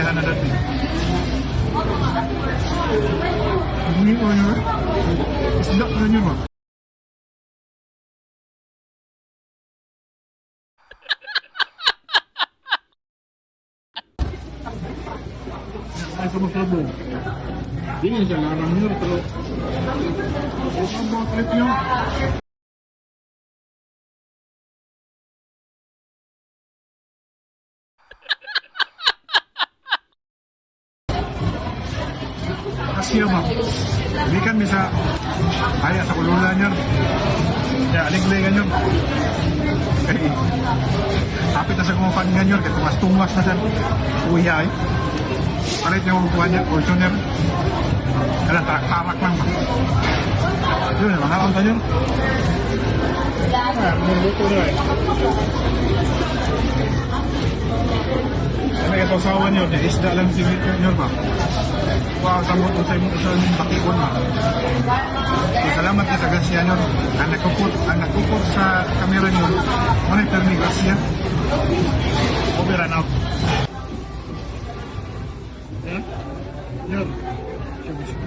kasiyahan na dati. Hindi ko nyo. Isda na nyo ba? Ay, sumusabog. Hindi nga siya larang nyo, pero ang mga clip nyo. Kasiya ba? Hindi kan bisa kaya sa kululan nyo. Ya, aliglayan nyo. Okay. Kapit na sa kumapag nga nyo, kaya tumas-tumas na dyan. Uya eh. Palit niya kukuha niya, Fortuner. Kailan, tarak-tarak lang ba? Yun, mga kaunta nyo. Nagluto na eh. Kaya ito sawa nyo, di isda lang si nyo ba? Wow, samot sa imong bakikon ba? Salamat ka sa Gracia nyo. Ang nagkupot sa kamera nyo, monitor ni Gracia. Over and out. Nyor,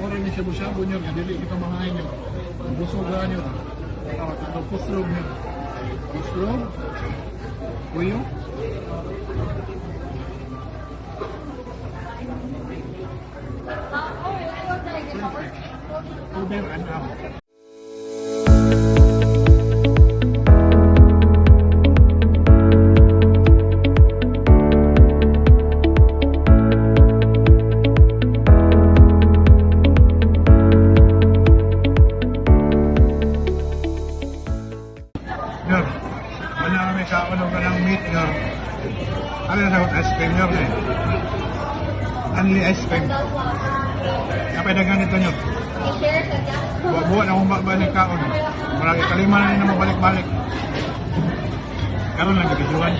mura ni shabu-shabu nyor, kadili kita mahain nyor. Busugan nyor. Ito puslog nyor. Puslog. Uyo. Over and out. Nyor, wala kami kaulog ka ng meat, Nyor. Ano na sagot ice cream, Nyor, eh? Only ice cream. Kapay na ganito, Nyor. Buwa-buwa na kung babalik kaon. Marami kalima na rin na mabalik-balik. Karoon lang kabijuan.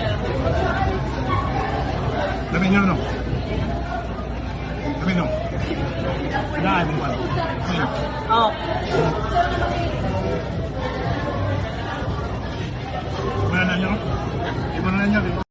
Dami, Nyor, no? Dami, no? Daan mo ba? Oh. Mana na, Nyor? Di mana na, Nyor?